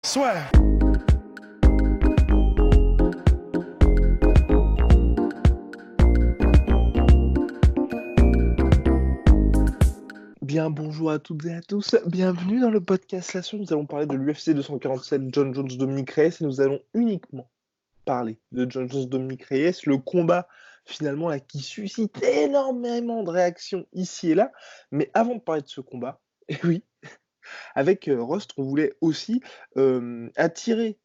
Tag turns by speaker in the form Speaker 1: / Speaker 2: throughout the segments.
Speaker 1: Soit. Bien, bonjour à toutes et à tous, bienvenue dans le podcast La Suite. Nous allons parler de l'UFC 247, John Jones, Dominick Reyes, et nous allons uniquement parler de John Jones, Dominick Reyes, le combat finalement là qui suscite énormément de réactions ici et là. Mais avant de parler de ce combat, et oui, avec Rust, on voulait aussi attirer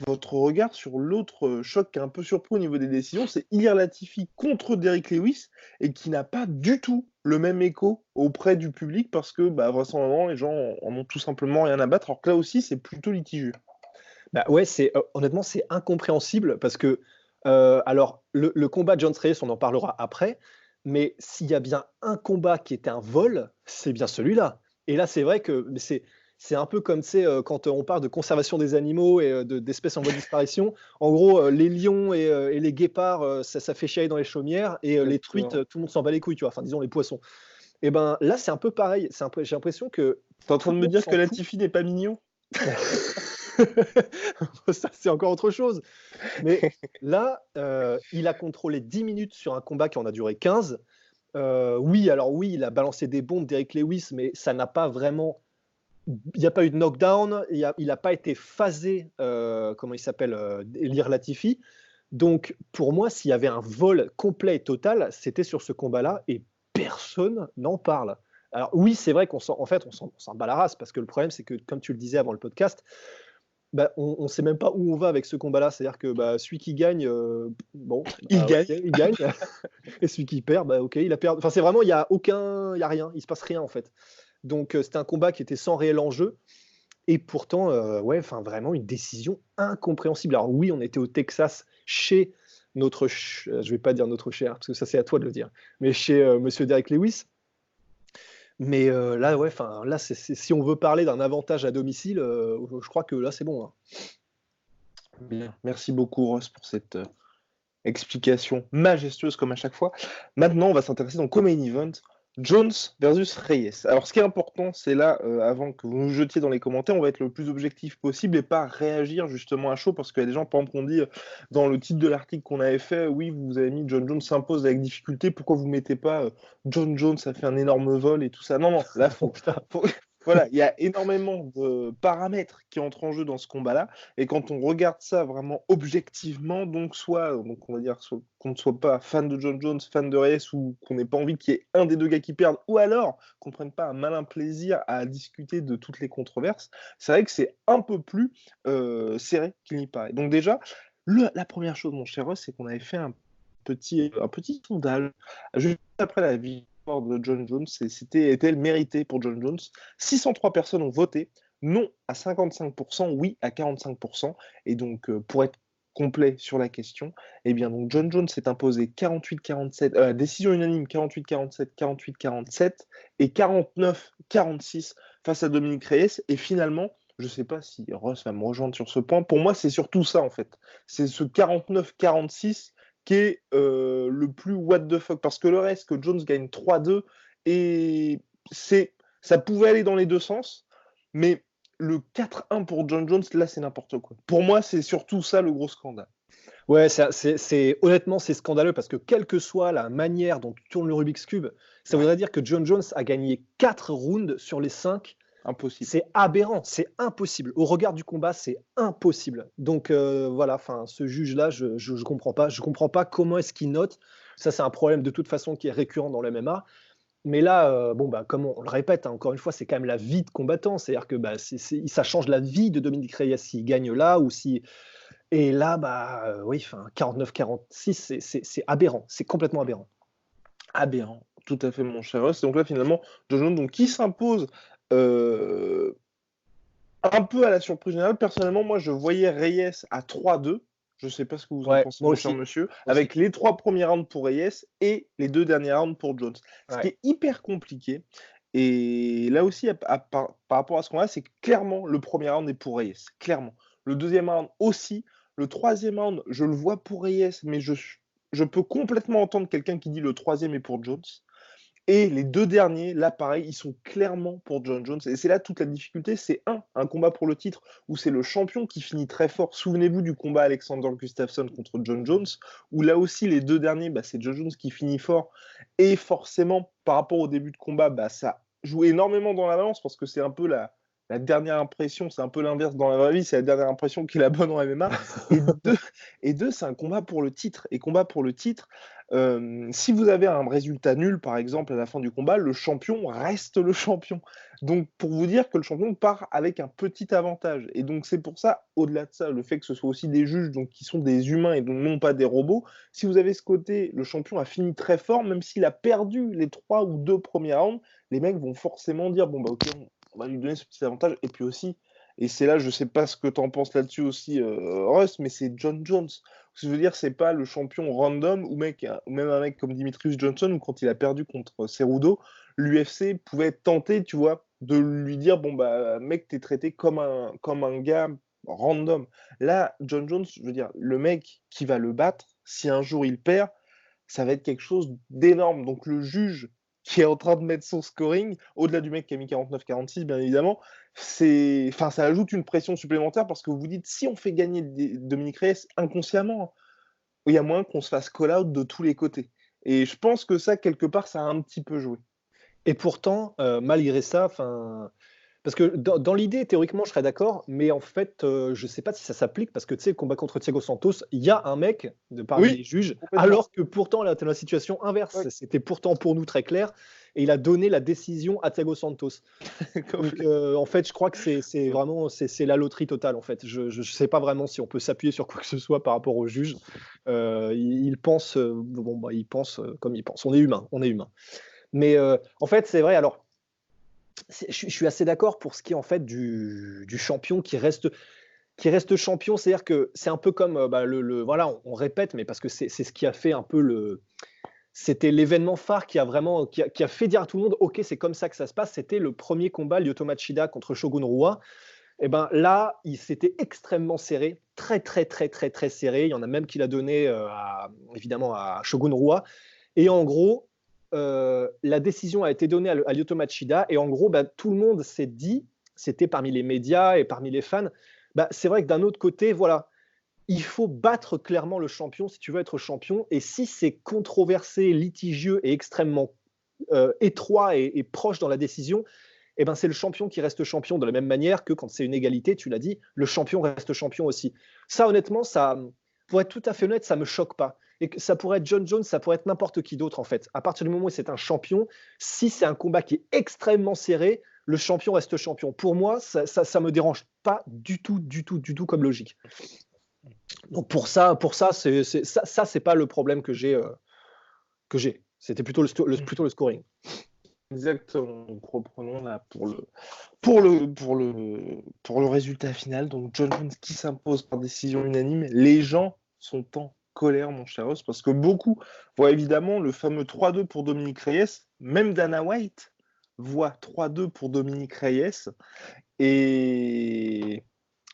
Speaker 1: votre regard sur l'autre choc qui a un peu surpris au niveau des décisions, c'est Ilir Latifi contre Derrick Lewis, et qui n'a pas du tout le même écho auprès du public parce que vraisemblablement les gens en ont tout simplement rien à battre, alors que là aussi c'est plutôt litigieux.
Speaker 2: Bah ouais, honnêtement, c'est incompréhensible parce que, alors le combat de John Reyes, on en parlera après, mais s'il y a bien un combat qui était un vol, c'est bien celui-là. Et là, c'est vrai que c'est un peu comme, tu sais, quand on parle de conservation des animaux et d'espèces en voie de disparition. En gros, les lions et les guépards, ça fait chialer dans les chaumières et les truites,
Speaker 1: Exactement.
Speaker 2: tout le monde s'en bat les couilles, tu vois? Enfin, disons les poissons. Et ben, là, c'est un peu pareil. J'ai l'impression que
Speaker 1: T'es en
Speaker 2: tout
Speaker 1: train de
Speaker 2: le
Speaker 1: me
Speaker 2: monde
Speaker 1: dire
Speaker 2: s'en
Speaker 1: que
Speaker 2: fout.
Speaker 1: Latifi n'est pas mignon?
Speaker 2: Ça, c'est encore autre chose. Mais là, il a contrôlé 10 minutes sur un combat qui en a duré 15. Oui, alors oui, il a balancé des bombes d'Eric Lewis, mais ça n'a pas vraiment. Il n'y a pas eu de knockdown, il n'a pas été phasé, comment il s'appelle, Elir Latifi. Donc, pour moi, s'il y avait un vol complet et total, c'était sur ce combat-là et personne n'en parle. Alors, oui, c'est vrai en fait, on s'en bat la race parce que le problème, c'est que, comme tu le disais avant le podcast, bah, on ne sait même pas où on va avec ce combat-là. C'est-à-dire que celui qui gagne, bon,
Speaker 1: Il
Speaker 2: ok,
Speaker 1: gagne.
Speaker 2: il gagne. Et celui qui perd, ok, il a perdu. Enfin, c'est vraiment, il y a rien, il se passe rien en fait. Donc, c'était un combat qui était sans réel enjeu. Et pourtant, ouais, enfin, vraiment une décision incompréhensible. Alors oui, on était au Texas chez je vais pas dire notre cher, parce que ça c'est à toi de le dire, mais chez Monsieur Derrick Lewis. Mais là, ouais, enfin, là, si on veut parler d'un avantage à domicile, je crois que là, c'est bon, hein.
Speaker 1: Bien, merci beaucoup Ross pour cette explication majestueuse comme à chaque fois. Maintenant, on va s'intéresser donc au main event, Jones versus Reyes. Alors, ce qui est important, c'est là, avant que vous nous jetiez dans les commentaires, on va être le plus objectif possible et pas réagir justement à chaud, parce qu'il y a des gens, par exemple, qui ont dit dans le titre de l'article qu'on avait fait, oui, vous avez mis John Jones s'impose avec difficulté, pourquoi vous mettez pas John Jones a fait un énorme vol et tout ça. Non, non, là, voilà, il y a énormément de paramètres qui entrent en jeu dans ce combat-là. Et quand on regarde ça vraiment objectivement, donc on va dire qu'on ne soit pas fan de John Jones, fan de Reyes, ou qu'on n'ait pas envie qu'il y ait un des deux gars qui perde, ou alors qu'on ne prenne pas un malin plaisir à discuter de toutes les controverses, c'est vrai que c'est un peu plus serré qu'il n'y paraît. Donc déjà, la première chose, mon cher Ross, c'est qu'on avait fait un petit sondage juste après la victoire de John Jones, et était-elle méritée pour John Jones? 603 personnes ont voté, non à 55%, oui à 45%. Et donc, pour être complet sur la question, eh bien, donc John Jones s'est imposé 48-47, décision unanime 48-47, 48-47 et 49-46 face à Dominick Reyes. Et finalement, je ne sais pas si Ross va me rejoindre sur ce point, pour moi, c'est surtout ça, en fait. C'est ce 49-46 qui est le plus what the fuck, parce que le reste, que Jones gagne 3-2, et ça pouvait aller dans les deux sens, mais le 4-1 pour John Jones, là, c'est n'importe quoi. Pour moi, c'est surtout ça le gros scandale.
Speaker 2: Ouais, honnêtement, c'est scandaleux parce que quelle que soit la manière dont tu tournes le Rubik's Cube, ça
Speaker 1: Ouais,
Speaker 2: voudrait dire que John Jones a gagné 4 rounds sur les 5.
Speaker 1: impossible.
Speaker 2: C'est aberrant, c'est impossible. Au regard du combat, c'est impossible. Donc voilà, enfin, ce juge-là, je comprends pas. Je comprends pas comment est-ce qu'il note. Ça, c'est un problème de toute façon qui est récurrent dans le MMA. Mais là, bon, comme on le répète, hein, encore une fois, c'est quand même la vie de combattant. C'est-à-dire que ça change la vie de Dominick Reyes s'il gagne là ou si. Et là, oui, enfin, 49-46, c'est aberrant. C'est complètement aberrant.
Speaker 1: Aberrant, tout à fait, mon cher Ross. Donc là, finalement, John Jones, donc, qui s'impose euh, un peu à la surprise générale. Personnellement, moi, je voyais Reyes à 3-2. Je ne sais pas ce que vous en
Speaker 2: Ouais,
Speaker 1: pensez,
Speaker 2: moi
Speaker 1: mon cher
Speaker 2: aussi.
Speaker 1: monsieur.
Speaker 2: Aussi.
Speaker 1: Avec les 3 premiers rounds pour Reyes et les 2 derniers rounds pour Jones. Ce qui
Speaker 2: Ouais.
Speaker 1: est hyper compliqué. Et là aussi, par rapport à ce qu'on a, c'est que clairement, le premier round est pour Reyes. Clairement. Le deuxième round aussi. Le troisième round, je le vois pour Reyes, mais je peux complètement entendre quelqu'un qui dit le troisième est pour Jones. Et les 2 derniers, là, pareil, ils sont clairement pour John Jones et c'est là toute la difficulté, c'est un combat pour le titre où c'est le champion qui finit très fort. Souvenez-vous du combat Alexander Gustafsson contre John Jones, où là aussi les 2 derniers, c'est John Jones qui finit fort et forcément, par rapport au début de combat, ça joue énormément dans la balance parce que c'est un peu la dernière impression, c'est un peu l'inverse dans la vraie vie, c'est la dernière impression qui est la bonne en MMA. Et deux, c'est un combat pour le titre. Et combat pour le titre, si vous avez un résultat nul, par exemple, à la fin du combat, le champion reste le champion. Donc, pour vous dire que le champion part avec un petit avantage. Et donc, c'est pour ça, au-delà de ça, le fait que ce soit aussi des juges donc, qui sont des humains et donc non pas des robots, si vous avez ce côté, le champion a fini très fort, même s'il a perdu les 3 ou 2 premiers rounds, les mecs vont forcément dire, bon, ok, on va lui donner ce petit avantage. Et puis aussi, et c'est là, je sais pas ce que tu en penses là-dessus aussi, Russ, mais c'est John Jones. Ce que je veux dire, c'est pas le champion random ou même un mec comme Dimitrius Johnson, où quand il a perdu contre Cerudo, l'UFC pouvait être tenté, tu vois, de lui dire, bon, mec, t'es traité comme un gars random. Là, John Jones, je veux dire, le mec qui va le battre, si un jour il perd, ça va être quelque chose d'énorme. Donc le juge qui est en train de mettre son scoring, au-delà du mec qui a mis 49-46, bien évidemment, ça ajoute une pression supplémentaire parce que vous vous dites, si on fait gagner Dominique Reyes inconsciemment, il y a moins qu'on se fasse call-out de tous les côtés. Et je pense que ça, quelque part, ça a un petit peu joué.
Speaker 2: Et pourtant, malgré ça, parce que dans l'idée, théoriquement, je serais d'accord, mais en fait, je ne sais pas si ça s'applique parce que tu sais, le combat contre Thiago Santos, il y a un mec parmi les juges, alors que pourtant, là, tu as la situation inverse.
Speaker 1: Ouais.
Speaker 2: C'était pourtant pour nous très clair et il a donné la décision à Thiago Santos. Donc, en fait, je crois que c'est vraiment c'est la loterie totale. En fait, je ne sais pas vraiment si on peut s'appuyer sur quoi que ce soit par rapport au juge. Il pense, il pense comme il pense. On est humain, on est humain. Mais en fait, c'est vrai. Alors, je suis assez d'accord pour ce qui est en fait du champion qui reste champion. C'est-à-dire que c'est un peu comme voilà, on répète, mais parce que c'est ce qui a fait un peu c'était l'événement phare qui a fait dire à tout le monde, ok, c'est comme ça que ça se passe. C'était le premier combat Lyoto Machida contre Shogun Rua. Et ben là, s'était extrêmement serré, très très très très très serré. Il y en a même qui l'a donné évidemment à Shogun Rua. Et en gros, la décision a été donnée à Lyoto Machida. Et en gros, tout le monde s'est dit, c'était parmi les médias et parmi les fans, c'est vrai que d'un autre côté, voilà, il faut battre clairement le champion si tu veux être champion. Et si c'est controversé, litigieux et extrêmement étroit et proche dans la décision, eh ben c'est le champion qui reste champion de la même manière que quand c'est une égalité, tu l'as dit, le champion reste champion aussi. Ça, honnêtement, pour être tout à fait honnête, ça ne me choque pas. Et que ça pourrait être John Jones, ça pourrait être n'importe qui d'autre en fait. À partir du moment où c'est un champion, si c'est un combat qui est extrêmement serré, le champion reste champion. Pour moi, ça me dérange pas du tout comme logique. Donc pour ça, c'est pas le problème que j'ai. C'était plutôt le scoring.
Speaker 1: Exactement. Donc reprenons là pour le résultat final. Donc John Jones qui s'impose par décision unanime. Les gens sont en colère, mon cher Ross, parce que beaucoup voient évidemment le fameux 3-2 pour Dominique Reyes. Même Dana White voit 3-2 pour Dominique Reyes. Et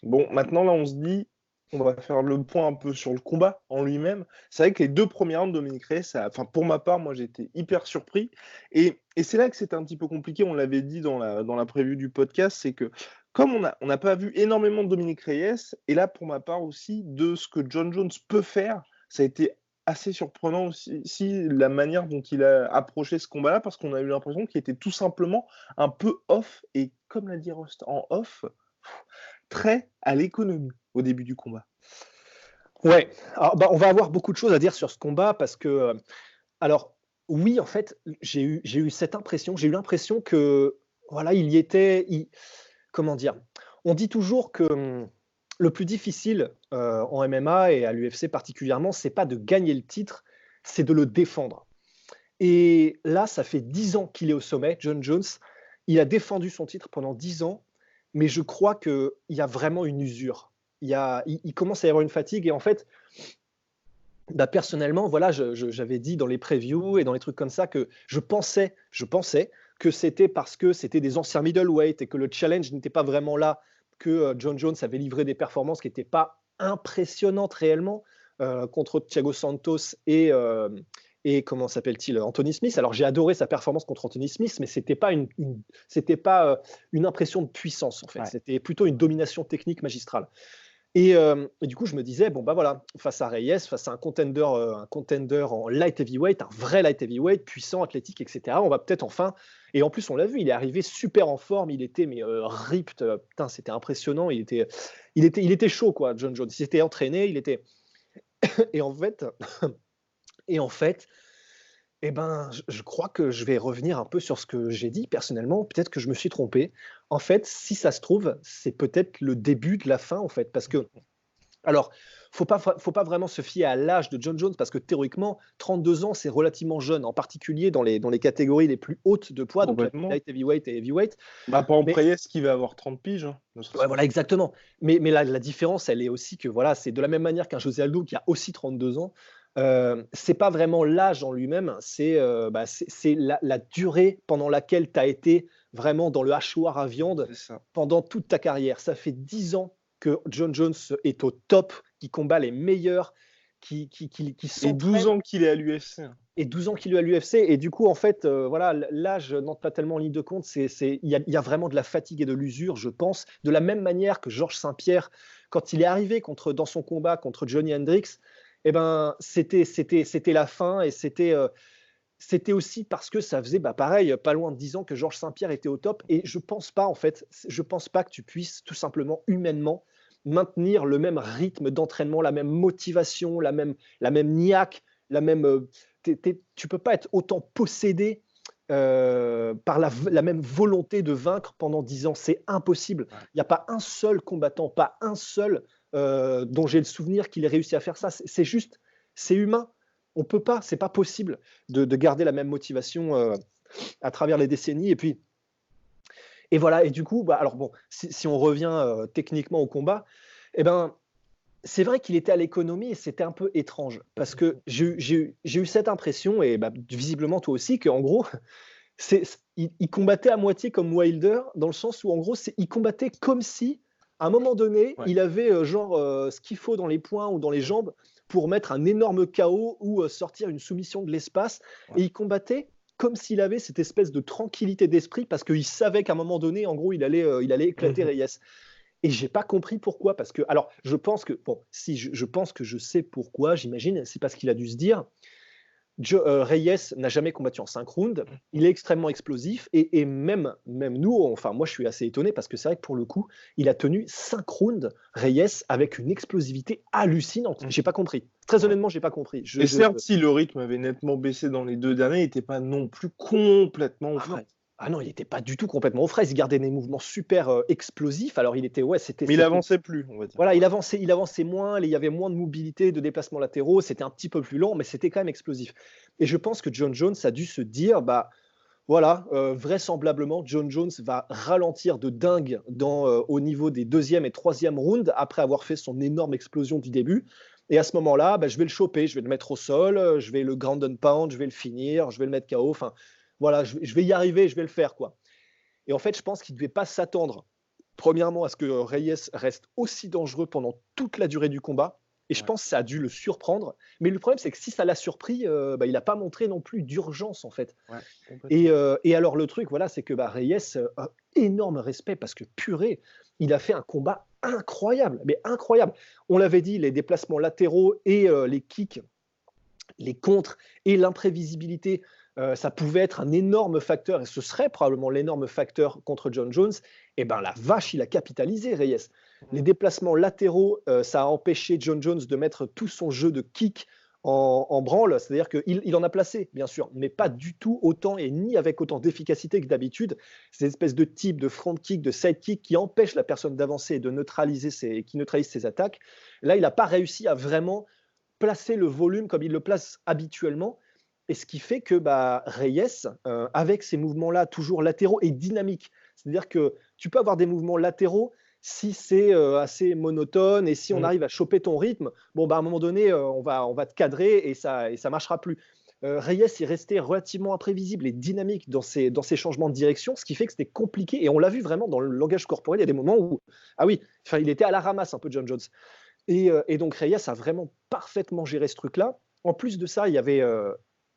Speaker 1: bon, maintenant là, on se dit, on va faire le point un peu sur le combat en lui-même. C'est vrai que les 2 premiers rounds de Dominique Reyes, pour ma part, moi j'étais hyper surpris. Et c'est là que c'était un petit peu compliqué, on l'avait dit dans la preview du podcast, c'est que comme on n'a pas vu énormément de Dominique Reyes, et là pour ma part aussi, de ce que John Jones peut faire, ça a été assez surprenant aussi la manière dont il a approché ce combat-là, parce qu'on a eu l'impression qu'il était tout simplement un peu off, et comme l'a dit Rust, en off, très à l'économie au début du combat.
Speaker 2: Ouais, alors, on va avoir beaucoup de choses à dire sur ce combat parce que, alors oui, en fait, j'ai eu cette impression, j'ai eu l'impression que voilà, il y était, comment dire, on dit toujours que le plus difficile en MMA et à l'UFC particulièrement, c'est pas de gagner le titre, c'est de le défendre. Et là, ça fait 10 ans qu'il est au sommet, John Jones. Il a défendu son titre pendant 10 ans, mais je crois qu'il y a vraiment une usure. Il commence à y avoir une fatigue. Et en fait, personnellement, voilà, j'avais dit dans les previews et dans les trucs comme ça que je pensais que c'était parce que c'était des anciens middleweight et que le challenge n'était pas vraiment là, que John Jones avait livré des performances qui n'étaient pas impressionnantes réellement contre Thiago Santos et et comment s'appelle-t-il, Anthony Smith. Alors j'ai adoré sa performance contre Anthony Smith, mais c'était pas une impression de puissance en fait.
Speaker 1: Ouais.
Speaker 2: C'était plutôt une domination technique magistrale. Et du coup, je me disais, bon, bah voilà, face à Reyes, face à un contender en light heavyweight, un vrai light heavyweight, puissant, athlétique, etc., on va peut-être enfin. Et en plus, on l'a vu, il est arrivé super en forme, il était mais, ripped, putain, c'était impressionnant, il était chaud, quoi, John Jones. Il s'était entraîné, il était. Et en fait, et en fait, eh ben, je crois que je vais revenir un peu sur ce que j'ai dit personnellement. Peut-être que je me suis trompé. En fait, si ça se trouve, c'est peut-être le début de la fin, en fait, parce que alors, faut pas vraiment se fier à l'âge de John Jones parce que théoriquement, 32 ans, c'est relativement jeune, en particulier dans les catégories les plus hautes de poids, donc
Speaker 1: Complètement.
Speaker 2: light heavyweight et heavyweight.
Speaker 1: Bah, par exemple,
Speaker 2: Mais
Speaker 1: Reyes qui va avoir 30 piges, hein, ne serait-ce
Speaker 2: ouais,
Speaker 1: que
Speaker 2: voilà, exactement. Mais la différence, elle est aussi que voilà, c'est de la même manière qu'un José Aldo qui a aussi 32 ans. C'est pas vraiment l'âge en lui-même, c'est la durée pendant laquelle tu as été vraiment dans le hachoir à viande
Speaker 1: c'est ça.
Speaker 2: pendant toute ta carrière. Ça fait 10 ans que John Jones est au top, qui combat les meilleurs, qui
Speaker 1: Et 12
Speaker 2: s'entraîne
Speaker 1: ans qu'il est à l'UFC.
Speaker 2: et 12 ans qu'il est à l'UFC. Et du coup, en fait, voilà, l'âge n'entre pas tellement en ligne de compte. Il y a vraiment de la fatigue et de l'usure, je pense. De la même manière que Georges Saint-Pierre, quand il est arrivé dans son combat contre Johnny Hendricks, eh ben, c'était la fin et c'était aussi parce que ça faisait pareil, pas loin de 10 ans que Georges Saint-Pierre était au top. Et je pense pas, en fait, je pense pas que tu puisses tout simplement humainement maintenir le même rythme d'entraînement, la même motivation, la même niaque, la même. Tu peux pas être autant possédé par la même volonté de vaincre pendant 10 ans. C'est impossible.
Speaker 1: Ouais.
Speaker 2: Il n'y a pas un seul combattant, pas un seul dont j'ai le souvenir qu'il ait réussi à faire ça. C'est juste, c'est humain. On peut pas, c'est pas possible de garder la même motivation à travers les décennies. Et voilà. Et du coup, alors bon, si on revient techniquement au combat, eh ben, c'est vrai qu'il était à l'économie et c'était un peu étrange parce que j'ai eu cette impression, et visiblement toi aussi, qu'en gros, il combattait à moitié comme Wilder, dans le sens où en gros, il combattait comme si, à un moment donné,
Speaker 1: Ouais.
Speaker 2: il avait ce qu'il faut dans les poings ou dans les jambes pour mettre un énorme KO ou sortir une soumission de l'espace.
Speaker 1: Ouais.
Speaker 2: Et il combattait comme s'il avait cette espèce de tranquillité d'esprit parce qu'il savait qu'à un moment donné, en gros, il allait éclater Reyes. Et j'ai pas compris pourquoi, parce que, alors, je pense que, bon, si je pense que je sais pourquoi, j'imagine, c'est parce qu'il a dû se dire, Reyes n'a jamais combattu en 5 rounds, il est extrêmement explosif, et même nous, enfin, moi je suis assez étonné, parce que c'est vrai que pour le coup, il a tenu 5 rounds, Reyes, avec une explosivité hallucinante. J'ai pas compris. Très honnêtement, j'ai pas compris.
Speaker 1: Et certes, si le rythme avait nettement baissé dans les 2 derniers, il n'était pas non plus complètement au frais.
Speaker 2: Ah non, il n'était pas du tout complètement aux fraises. Il gardait des mouvements super explosifs. Alors,
Speaker 1: Mais il avançait plus, on va dire.
Speaker 2: Voilà, il avançait moins, il y avait moins de mobilité, de déplacements latéraux, c'était un petit peu plus lent, mais c'était quand même explosif. Et je pense que John Jones a dû se dire, voilà, vraisemblablement, John Jones va ralentir de dingue au niveau des deuxième et troisième rounds après avoir fait son énorme explosion du début. Et à ce moment-là, je vais le choper, je vais le mettre au sol, je vais le ground and pound, je vais le finir, je vais le mettre KO. Enfin, voilà, je vais y arriver, je vais le faire, quoi. Et en fait, je pense qu'il ne devait pas s'attendre, premièrement, à ce que Reyes reste aussi dangereux pendant toute la durée du combat. Et je pense que ça a dû le surprendre. Mais le problème, c'est que si ça l'a surpris, il n'a pas montré non plus d'urgence, en fait.
Speaker 1: Ouais,
Speaker 2: Et alors, le truc, voilà, c'est que Reyes, énorme respect, parce que purée, il a fait un combat incroyable, mais incroyable. On l'avait dit, les déplacements latéraux et les kicks, les contres et l'imprévisibilité, ça pouvait être un énorme facteur, et ce serait probablement l'énorme facteur contre John Jones. Et la vache, il a capitalisé, Reyes. Les déplacements latéraux, ça a empêché John Jones de mettre tout son jeu de kick en branle, c'est-à-dire qu'il en a placé, bien sûr, mais pas du tout autant et ni avec autant d'efficacité que d'habitude. Ces espèces de types de front kick, de side kick qui empêchent la personne d'avancer et qui neutralisent ses attaques. Là, il n'a pas réussi à vraiment placer le volume comme il le place habituellement. Et ce qui fait que Reyes, avec ces mouvements-là toujours latéraux et dynamiques, c'est-à-dire que tu peux avoir des mouvements latéraux si c'est assez monotone et si on arrive à choper ton rythme, à un moment donné, on va te cadrer et ça marchera plus. Reyes est resté relativement imprévisible et dynamique dans ses changements de direction, ce qui fait que c'était compliqué. Et on l'a vu vraiment dans le langage corporel. Il y a des moments où, il était à la ramasse un peu, John Jones. Et donc Reyes a vraiment parfaitement géré ce truc-là. En plus de ça, il y avait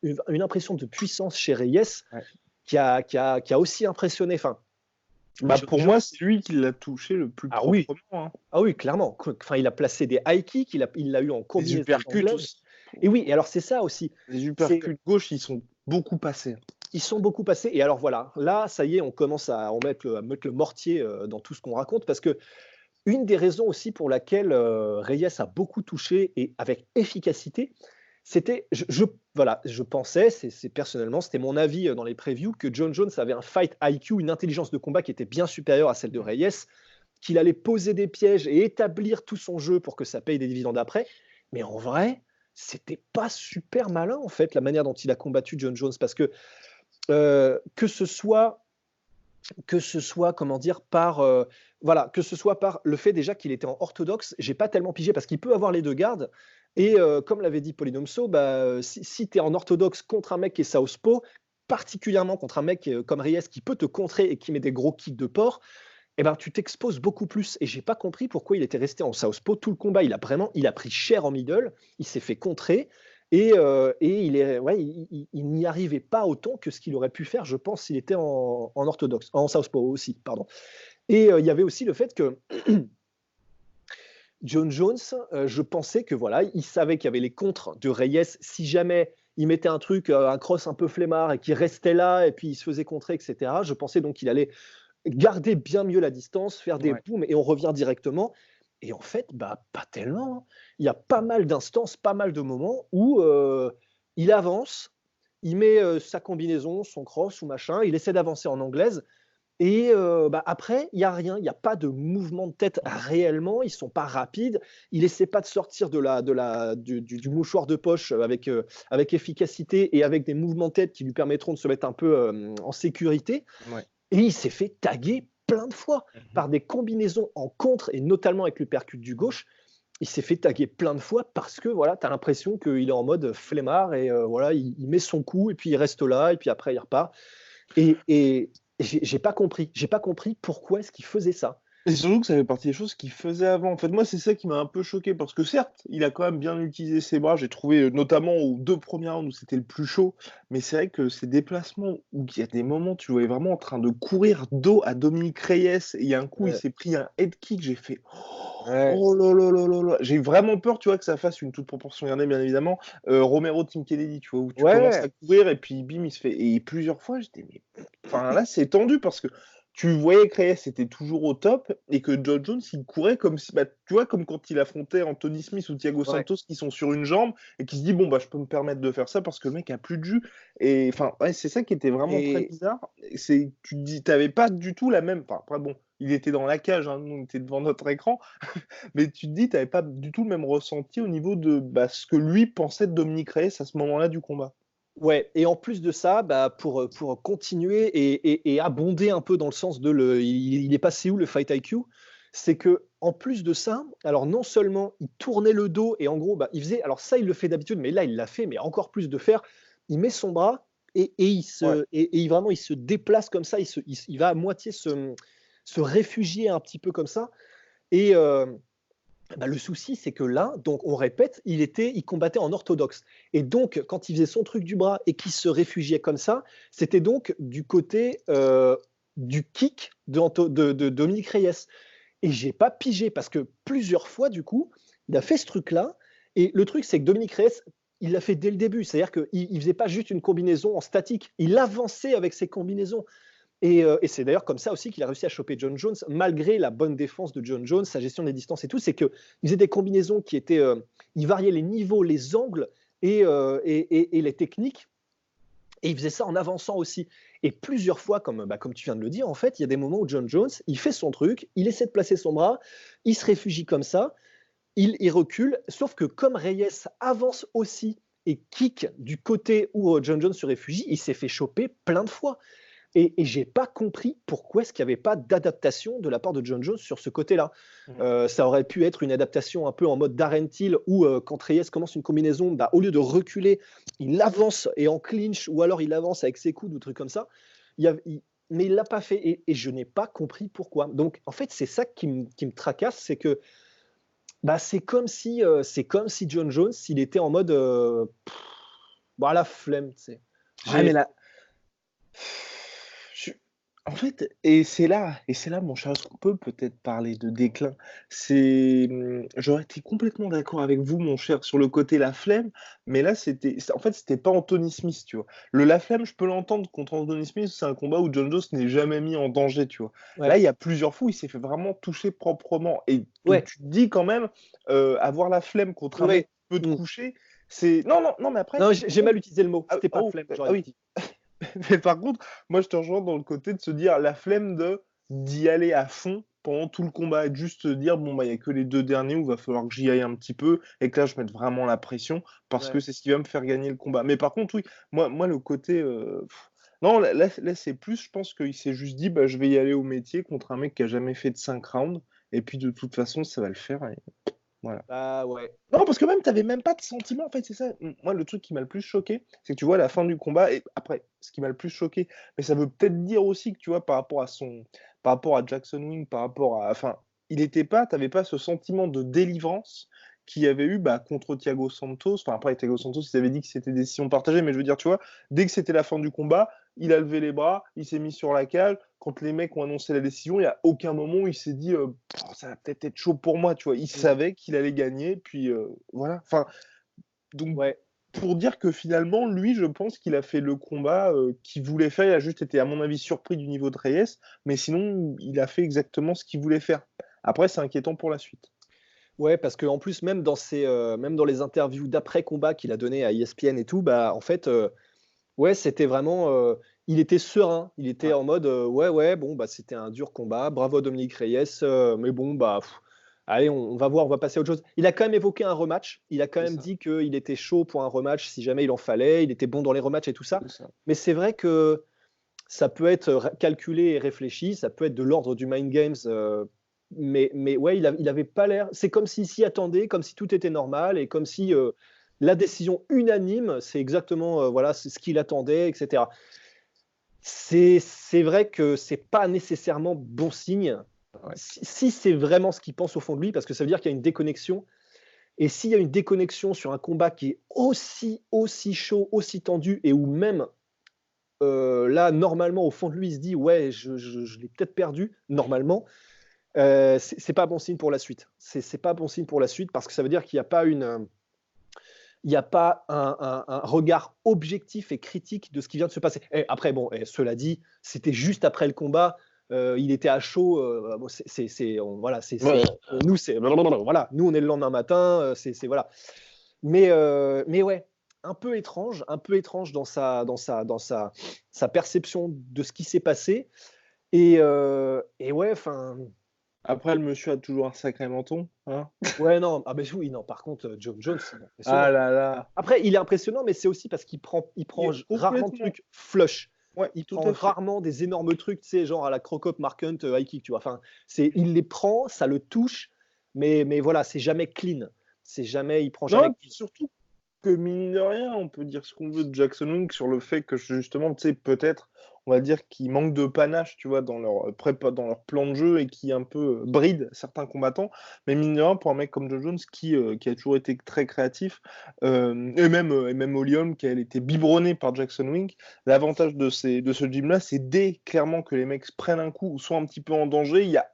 Speaker 2: une impression de puissance chez Reyes
Speaker 1: Ouais.
Speaker 2: qui a aussi impressionné. Enfin,
Speaker 1: Pour moi, c'est lui qui l'a touché le plus
Speaker 2: oui.
Speaker 1: proprement. Hein.
Speaker 2: Ah oui, clairement. Enfin, il a placé des high kicks, il l'a eu en
Speaker 1: Les
Speaker 2: combinaison
Speaker 1: uppercuts
Speaker 2: anglaise.
Speaker 1: aussi.
Speaker 2: Et oui, et alors c'est ça aussi.
Speaker 1: Les uppercuts gauche, ils sont beaucoup passés.
Speaker 2: Ils sont beaucoup passés. Et alors voilà, là, ça y est, on commence à mettre le mortier dans tout ce qu'on raconte, parce que une des raisons aussi pour laquelle Reyes a beaucoup touché et avec efficacité, c'était, voilà, je pensais, personnellement, c'était mon avis dans les previews, que John Jones avait un fight IQ, une intelligence de combat qui était bien supérieure à celle de Reyes, qu'il allait poser des pièges et établir tout son jeu pour que ça paye des dividendes après. Mais en vrai, c'était pas super malin, en fait, la manière dont il a combattu John Jones, parce que que ce soit comment dire voilà, que ce soit par le fait déjà qu'il était en orthodoxe, j'ai pas tellement pigé parce qu'il peut avoir les deux gardes. Et comme l'avait dit Polydomso, si tu es en orthodoxe contre un mec qui est southpaw, particulièrement contre un mec comme Reyes qui peut te contrer et qui met des gros kicks de porc, eh ben, tu t'exposes beaucoup plus. Et j'ai pas compris pourquoi il était resté en southpaw tout le combat. Il a pris cher en middle, il s'est fait contrer. Et il n'y arrivait pas autant que ce qu'il aurait pu faire, je pense, s'il était en orthodoxe, en southpaw aussi, pardon. Et il y avait aussi le fait que John Jones, je pensais que voilà, il savait qu'il y avait les contres de Reyes. Si jamais il mettait un truc, un cross un peu flemmard et qu'il restait là et puis il se faisait contrer, etc. Je pensais donc qu'il allait garder bien mieux la distance, faire des booms et on revient directement. Et en fait, pas tellement. Hein. Il y a pas mal d'instances, pas mal de moments où il avance, il met sa combinaison, son cross ou machin, il essaie d'avancer en anglaise. Et après, il n'y a rien, il n'y a pas de mouvement de tête réellement, ils ne sont pas rapides, il n'essaie pas de sortir du mouchoir de poche avec efficacité et avec des mouvements de tête qui lui permettront de se mettre un peu en sécurité.
Speaker 1: Ouais.
Speaker 2: Et il s'est fait taguer plein de fois par des combinaisons en contre, et notamment avec le percute du gauche. Il s'est fait taguer plein de fois parce que voilà, tu as l'impression qu'il est en mode flemmard et voilà, il met son coup et puis il reste là et puis après il repart. Et j'ai pas compris. J'ai pas compris pourquoi est-ce qu'il faisait ça.
Speaker 1: Et surtout que ça fait partie des choses qu'il faisait avant. En fait, moi, c'est ça qui m'a un peu choqué parce que certes, il a quand même bien utilisé ses bras. J'ai trouvé, notamment aux 2 premiers rounds où c'était le plus chaud. Mais c'est vrai que ces déplacements où il y a des moments, tu le voyais vraiment en train de courir dos à Dominique Reyes et il y a un coup, il s'est pris un head kick. J'ai fait: «Oh là là là là là!» J'ai eu vraiment peur, tu vois, que ça fasse une toute proportion gardée, bien évidemment, Romero Tim Kennedy, tu vois? Où tu commences à courir et puis bim, il se fait et plusieurs fois, j'étais: «Mais» enfin là, c'est tendu parce que tu voyais que Reyes était toujours au top et que John Jones, il courait comme si, tu vois, comme quand il affrontait Anthony Smith ou Thiago Santos qui sont sur une jambe et qui se dit: «Bon, je peux me permettre de faire ça parce que le mec a plus de jus» et enfin, ouais, c'est ça qui était vraiment très bizarre. Tu te dis, tu pas du tout la même après bon, il était dans la cage, hein, nous on était devant notre écran, mais tu te dis, tu pas du tout le même ressenti au niveau de, ce que lui pensait de Dominique Reyes à ce moment-là du combat.
Speaker 2: Ouais, et en plus de ça, pour continuer et abonder un peu dans le sens de il est passé où le fight IQ? C'est que en plus de ça, alors non seulement il tournait le dos et en gros, il faisait alors ça, il le fait d'habitude, mais là, il l'a fait, mais encore plus de faire. Il met son bras et vraiment, il se déplace comme ça, il va à moitié se réfugier un petit peu comme ça et le souci, c'est que là, donc on répète, il combattait en orthodoxe. Et donc, quand il faisait son truc du bras et qu'il se réfugiait comme ça, c'était donc du côté du kick de Dominique Reyes. Et j'ai pas pigé parce que plusieurs fois, du coup, il a fait ce truc-là. Et le truc, c'est que Dominique Reyes, il l'a fait dès le début. C'est-à-dire qu'il ne faisait pas juste une combinaison en statique. Il avançait avec ses combinaisons. Et c'est d'ailleurs comme ça aussi qu'il a réussi à choper John Jones, malgré la bonne défense de John Jones, sa gestion des distances et tout. C'est qu'il faisait des combinaisons qui étaient. Il variait les niveaux, les angles et les techniques. Et il faisait ça en avançant aussi. Et plusieurs fois, comme tu viens de le dire, en fait, il y a des moments où John Jones, il fait son truc, il essaie de placer son bras, il se réfugie comme ça, il recule. Sauf que comme Reyes avance aussi et kick du côté où John Jones se réfugie, il s'est fait choper plein de fois. Et j'ai pas compris pourquoi est-ce qu'il n'y avait pas d'adaptation de la part de John Jones sur ce côté-là. Ça aurait pu être une adaptation un peu en mode Darren Till où quand Reyes commence une combinaison, au lieu de reculer, il avance et en clinch ou alors il avance avec ses coudes ou trucs comme ça. Mais il l'a pas fait et je n'ai pas compris pourquoi. Donc en fait, c'est ça qui me tracasse, c'est que c'est comme si John Jones, il était en mode Bon, la flemme, tu sais.
Speaker 1: Ouais, mais là, je- en fait, et c'est là, mon cher, qu'on peut peut-être parler de déclin. J'aurais été complètement d'accord avec vous, mon cher, sur le côté la flemme, mais là, en fait, c'était pas Anthony Smith, tu vois. La flemme, je peux l'entendre contre Anthony Smith, c'est un combat où John Jones n'est jamais mis en danger, tu vois. Là,
Speaker 2: Ouais,
Speaker 1: il y a plusieurs fois où il s'est fait vraiment toucher proprement, et donc
Speaker 2: ouais,
Speaker 1: tu te dis quand même, avoir la flemme contre un mec
Speaker 2: ouais.
Speaker 1: qui peut te
Speaker 2: Mm.
Speaker 1: coucher, c'est non, non, non, mais après,
Speaker 2: Non,
Speaker 1: par
Speaker 2: j'ai
Speaker 1: contre,
Speaker 2: mal utilisé le mot.
Speaker 1: ah,
Speaker 2: C'était pas
Speaker 1: oh,
Speaker 2: flemme,
Speaker 1: ah
Speaker 2: j'aurais
Speaker 1: oui.
Speaker 2: dit.
Speaker 1: Mais par contre, moi, je te rejoins dans le côté de se dire la flemme d'y aller à fond pendant tout le combat et de juste se dire bon bah il y a que les 2 derniers où il va falloir que j'y aille un petit peu et que là je mette vraiment la pression parce que
Speaker 2: Ouais.
Speaker 1: c'est ce qui va me faire gagner le combat. Mais par contre oui, moi le côté non là c'est plus je pense qu'il s'est juste dit bah je vais y aller au métier contre un mec qui a jamais fait de 5 rounds et puis de toute façon ça va le faire et voilà.
Speaker 2: Bah ouais.
Speaker 1: Non, parce que même, t'avais même pas de sentiment, en fait, c'est ça. Moi, le truc qui m'a le plus choqué, c'est que tu vois, à la fin du combat, et après, ce qui m'a le plus choqué, mais ça veut peut-être dire aussi que, tu vois, par rapport à Jackson Wing, par rapport à, enfin, t'avais pas ce sentiment de délivrance qu'il y avait eu, bah, contre Thiago Santos. Enfin, après, Thiago Santos, il avait dit que c'était décision partagée, mais je veux dire, tu vois, dès que c'était la fin du combat, il a levé les bras, il s'est mis sur la cage. Quand les mecs ont annoncé la décision, il y a aucun moment où il s'est dit, oh, ça va peut-être être chaud pour moi, tu vois. Il
Speaker 2: Mm.
Speaker 1: savait qu'il allait gagner, puis voilà. Enfin, donc,
Speaker 2: Ouais.
Speaker 1: pour dire que finalement, lui, je pense qu'il a fait le combat qu'il voulait faire. Il a juste été, à mon avis, surpris du niveau de Reyes, mais sinon, il a fait exactement ce qu'il voulait faire. Après, c'est inquiétant pour la suite.
Speaker 2: Ouais, parce qu'en plus, même dans les interviews d'après combat qu'il a donné à ESPN et tout, bah en fait, ouais, c'était vraiment, il était serein. Il était
Speaker 1: Ouais,
Speaker 2: en mode, ouais, ouais, bon, bah c'était un dur combat. Bravo à Dominique Reyes, mais bon, bah allez, on va voir, on va passer à autre chose. Il a quand même évoqué un rematch. Il a quand
Speaker 1: c'est
Speaker 2: même
Speaker 1: ça,
Speaker 2: dit qu'il était chaud pour un rematch si jamais il en fallait. Il était bon dans les rematchs et tout ça.
Speaker 1: c'est ça.
Speaker 2: Mais c'est vrai que ça peut être calculé et réfléchi, ça peut être de l'ordre du mind games, mais ouais, il avait pas l'air. C'est comme s'il s'y attendait, comme si tout était normal et comme si la décision unanime, c'est exactement voilà, c'est ce qu'il attendait, etc. C'est vrai que c'est pas nécessairement bon signe.
Speaker 1: Ouais.
Speaker 2: Si c'est vraiment ce qu'il pense au fond de lui, parce que ça veut dire qu'il y a une déconnexion. Et s'il y a une déconnexion sur un combat qui est aussi chaud, aussi tendu, et où même là, normalement, au fond de lui, il se dit ouais, je l'ai peut-être perdu. Normalement, c'est pas bon signe pour la suite. C'est pas bon signe pour la suite parce que ça veut dire qu'il n'y a pas il n'y a pas un regard objectif et critique de ce qui vient de se passer. Et après, bon, et cela dit, c'était juste après le combat. Il était à chaud. Bon, voilà,
Speaker 1: Ouais.
Speaker 2: nous, voilà, nous, on est le lendemain matin. Voilà. Mais ouais, un peu étrange sa perception de ce qui s'est passé. Et ouais, enfin,
Speaker 1: Après, le monsieur a toujours un sacré menton, hein.
Speaker 2: ouais, non, ah ben oui, non, par contre, John Jones, il est
Speaker 1: Ah
Speaker 2: impressionnant.
Speaker 1: là là.
Speaker 2: Après, il est impressionnant, mais c'est aussi parce il prend rarement de
Speaker 1: Complètement.
Speaker 2: trucs flush.
Speaker 1: Ouais,
Speaker 2: Il
Speaker 1: tout
Speaker 2: prend
Speaker 1: à fait.
Speaker 2: rarement des énormes trucs, tu sais, genre à la Crocop Mark Hunt high kick, tu vois. Enfin, il les prend, ça le touche, mais voilà, c'est jamais clean. C'est jamais, il prend
Speaker 1: Non,
Speaker 2: jamais
Speaker 1: et puis
Speaker 2: clean.
Speaker 1: surtout que mine de rien, on peut dire ce qu'on veut de Jackson Wink sur le fait que justement, tu sais, peut-être, on va dire qu'ils manquent de panache, tu vois, dans leur prépa, dans leur plan de jeu et qui un peu bride certains combattants. Mais mine de rien, pour un mec comme Joe Jones qui a toujours été très créatif, et même Holly Holm qui a été biberonné par Jackson Wink, l'avantage de ce gym-là, c'est dès clairement que les mecs prennent un coup ou sont un petit peu en danger, il y a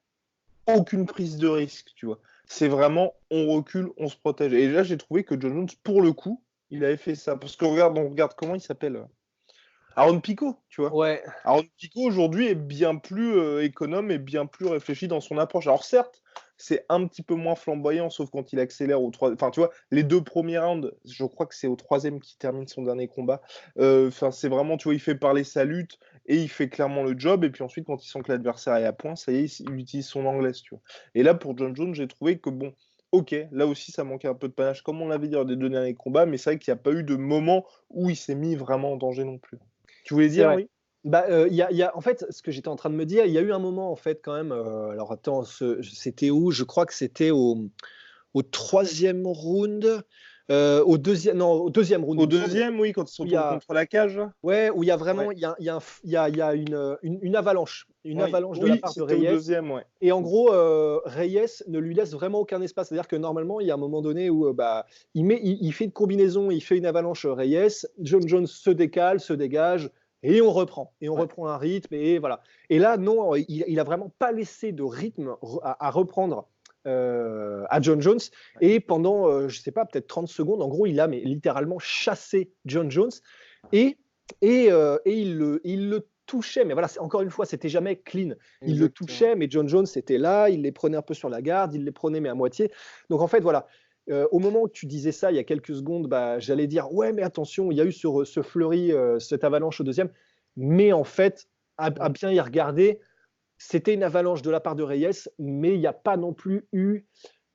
Speaker 1: aucune prise de risque, tu vois. C'est vraiment, on recule, on se protège. Et là, j'ai trouvé que John Jones, pour le coup, il avait fait ça. Parce que on regarde comment il s'appelle. Aaron Pico, tu vois.
Speaker 2: Ouais,
Speaker 1: Aaron Pico, aujourd'hui, est bien plus économe et bien plus réfléchi dans son approche. Alors, certes, c'est un petit peu moins flamboyant, sauf quand il accélère au 3. Enfin, tu vois, les 2 premiers rounds, je crois que c'est au 3e qu'il termine son dernier combat. Enfin, c'est vraiment, tu vois, il fait parler sa lutte et il fait clairement le job. Et puis ensuite, quand il sent que l'adversaire est à point, ça y est, il utilise son anglaise, tu vois. Et là, pour John Jones, j'ai trouvé que bon. Ok, là aussi ça manquait un peu de panache, comme on l'avait dit lors des 2 derniers combats, mais c'est vrai qu'il n'y a pas eu de moment où il s'est mis vraiment en danger non plus. Tu voulais
Speaker 2: c'est
Speaker 1: dire,
Speaker 2: vrai.
Speaker 1: oui?
Speaker 2: Bah, en fait, ce que j'étais en train de me dire, il y a eu un moment, en fait, quand même. Alors, attends, c'était où? Je crois que c'était au troisième round. Au deuxième, non, au deuxième round.
Speaker 1: Au deuxième, oui, quand ils se
Speaker 2: Où il y
Speaker 1: retrouvent
Speaker 2: a,
Speaker 1: contre la cage.
Speaker 2: ouais, où il y a
Speaker 1: Ouais.
Speaker 2: vraiment, il y a une avalanche,
Speaker 1: Oui,
Speaker 2: de la
Speaker 1: oui,
Speaker 2: part de
Speaker 1: c'était au
Speaker 2: Reyes.
Speaker 1: deuxième, ouais.
Speaker 2: Et en gros, Reyes ne lui laisse vraiment aucun espace. C'est-à-dire que normalement, il y a un moment donné où bah, il fait une combinaison, il fait une avalanche Reyes, John Jones se décale, se dégage, et on reprend. Et on
Speaker 1: Ouais.
Speaker 2: reprend un rythme, et voilà. Et là, non, il a vraiment pas laissé de rythme à reprendre à John Jones. Et pendant, je sais pas, peut-être 30 secondes, en gros, il a mais, littéralement chassé John Jones. Et, et il le touchait, mais voilà, encore une fois, c'était jamais clean. Il le
Speaker 1: Exactement.
Speaker 2: touchait, mais John Jones était là, il les prenait un peu sur la garde, il les prenait mais à moitié. Donc en fait, voilà, au moment où tu disais ça, il y a quelques secondes, bah, j'allais dire, ouais, mais attention, il y a eu ce flurry, cette avalanche au deuxième. Mais en fait, à bien y regarder, c'était une avalanche de la part de Reyes, mais il n'y a pas non plus eu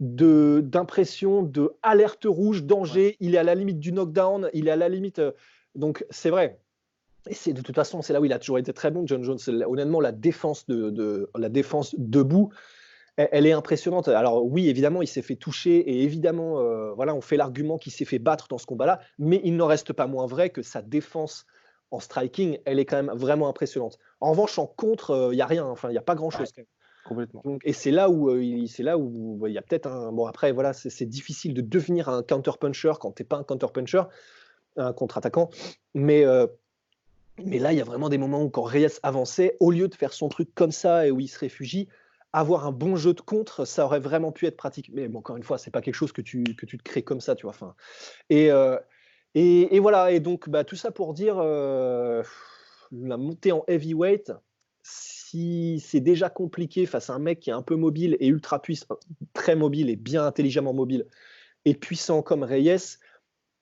Speaker 2: d'impression de alerte rouge, danger.
Speaker 1: Ouais.
Speaker 2: Il est à la limite du knockdown, il est à la limite. Donc c'est vrai, et c'est de toute façon, c'est là où il a toujours été très bon, John Jones. Honnêtement, la défense debout, elle est impressionnante. Alors oui, évidemment, il s'est fait toucher et évidemment, voilà, on fait l'argument qu'il s'est fait battre dans ce combat-là, mais il n'en reste pas moins vrai que sa défense en striking, elle est quand même vraiment impressionnante. En revanche, en contre, il n'y a rien. Enfin, il n'y a pas
Speaker 1: Ouais,
Speaker 2: grand-chose quand même.
Speaker 1: complètement.
Speaker 2: Donc, et c'est là où il y a peut-être un. Bon, après, voilà, c'est difficile de devenir un counter-puncher quand tu n'es pas un counter-puncher, un contre-attaquant. Mais là, il y a vraiment des moments où quand Reyes avançait, au lieu de faire son truc comme ça et où il se réfugie, avoir un bon jeu de contre, ça aurait vraiment pu être pratique. Mais bon, encore une fois, c'est pas quelque chose que tu te crées comme ça, tu vois. Enfin, et, euh, et voilà. Et donc, bah, tout ça pour dire la montée en heavyweight, si c'est déjà compliqué face à un mec qui est un peu mobile et ultra puissant, très mobile et bien intelligemment mobile et puissant comme Reyes,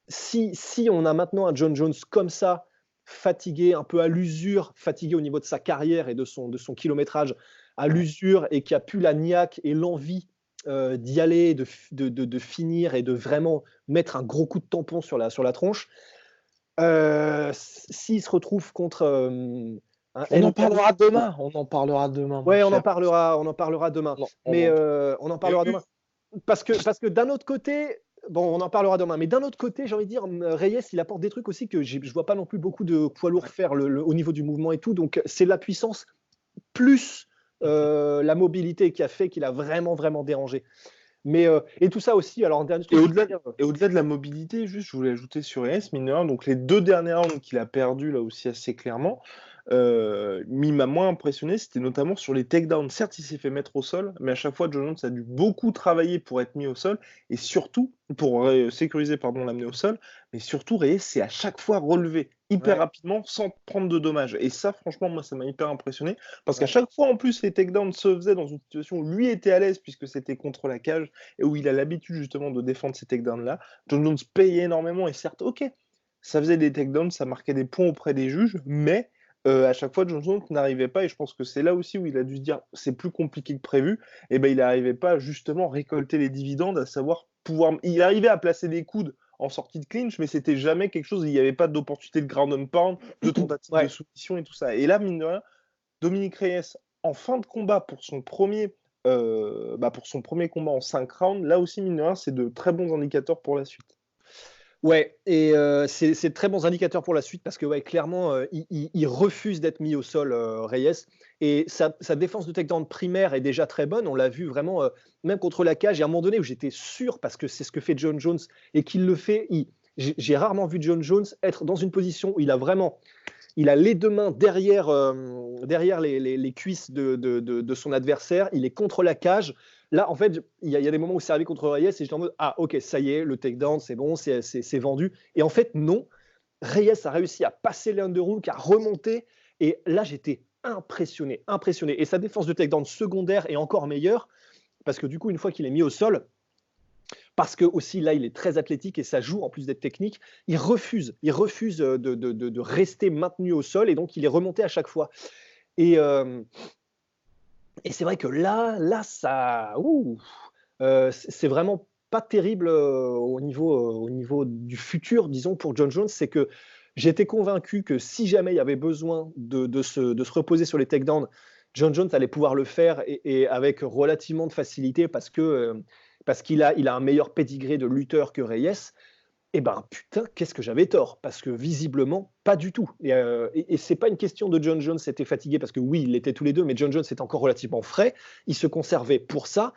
Speaker 2: si on a maintenant un John Jones comme ça, fatigué, un peu à l'usure, fatigué au niveau de sa carrière et de son kilométrage, à l'usure, et qui a plus la niaque et l'envie d'y aller, de finir et de vraiment mettre un gros coup de tampon sur la tronche, s'il se retrouve contre un
Speaker 1: On en
Speaker 2: Enver,
Speaker 1: parlera demain. On en parlera demain, mon
Speaker 2: ouais,
Speaker 1: cher.
Speaker 2: on en parlera demain.
Speaker 1: On
Speaker 2: Mais
Speaker 1: en
Speaker 2: on en
Speaker 1: Il y a
Speaker 2: parlera
Speaker 1: eu-
Speaker 2: demain. Parce que d'un autre côté, bon, on en parlera demain, mais d'un autre côté, j'ai envie de dire, Reyes, il apporte des trucs aussi que je vois pas non plus beaucoup de poids lourds
Speaker 1: Ouais.
Speaker 2: faire au niveau du mouvement et tout. Donc, c'est la puissance plus la mobilité qui a fait qu'il a vraiment, vraiment dérangé. Mais, et tout ça aussi, alors, un dernier
Speaker 1: Et
Speaker 2: truc,
Speaker 1: au-delà de la mobilité, juste, je voulais ajouter sur ES, mine de rien, donc les deux derniers rounds qu'il a perdu là aussi assez clairement, il m'a moins impressionné, c'était notamment sur les takedowns. Certes, il s'est fait mettre au sol, mais à chaque fois, John Jones a dû beaucoup travailler pour être mis au sol, et surtout, pour sécuriser, pardon, l'amener au sol, mais surtout, Reyes s'est à chaque fois relevé hyper
Speaker 2: ouais,
Speaker 1: rapidement sans prendre de dommages. Et ça, franchement, moi, ça m'a hyper impressionné, parce qu'à
Speaker 2: ouais.
Speaker 1: chaque fois, en plus, les takedowns se faisaient dans une situation où lui était à l'aise, puisque c'était contre la cage, et où il a l'habitude justement de défendre ces takedowns-là. John Jones payait énormément, et certes, ok, ça faisait des takedowns, ça marquait des points auprès des juges, mais à chaque fois, John Jones n'arrivait pas, et je pense que c'est là aussi où il a dû se dire c'est plus compliqué que prévu, et ben il n'arrivait pas à justement récolter les dividendes, à savoir pouvoir. Il arrivait à placer des coudes en sortie de clinch, mais c'était jamais quelque chose, il n'y avait pas d'opportunité de ground and pound, de tentative de
Speaker 2: Ouais.
Speaker 1: soumission et tout ça. Et là, mine de rien, Dominique Reyes, en fin de combat pour son premier combat en 5 rounds, là aussi, mine de rien, c'est de très bons indicateurs pour la suite.
Speaker 2: Ouais, et c'est de très bons indicateurs pour la suite parce que ouais, clairement, il refuse d'être mis au sol, Reyes, et sa défense de takedown primaire est déjà très bonne. On l'a vu vraiment, même contre la cage. Il y a un moment donné où j'étais sûr, parce que c'est ce que fait John Jones et qu'il le fait. J'ai rarement vu John Jones être dans une position où il a les deux mains derrière les cuisses de son adversaire. Il est contre la cage. Là, en fait, il y a des moments où c'est arrivé contre Reyes et j'étais en mode ah, ok, ça y est, le takedown, c'est bon, c'est vendu. Et en fait, non. Reyes a réussi à passer les underhooks, à remonter. Et là, j'étais impressionné, impressionné. Et sa défense de takedown secondaire est encore meilleure parce que du coup, une fois qu'il est mis au sol, parce que aussi là, il est très athlétique et ça joue en plus d'être technique. Il refuse de rester maintenu au sol et donc il est remonté à chaque fois. Et, euh, et c'est vrai que là, ça, c'est vraiment pas terrible au niveau du futur, disons, pour John Jones. C'est que j'étais convaincu que si jamais il y avait besoin de se reposer sur les takedowns, John Jones allait pouvoir le faire et avec relativement de facilité parce qu'il a un meilleur pédigré de lutteur que Reyes. Eh ben putain, qu'est-ce que j'avais tort, parce que visiblement, pas du tout. Et c'est pas une question de John Jones était fatigué, parce que oui, ils l'étaient tous les deux, mais John Jones était encore relativement frais. Il se conservait pour ça,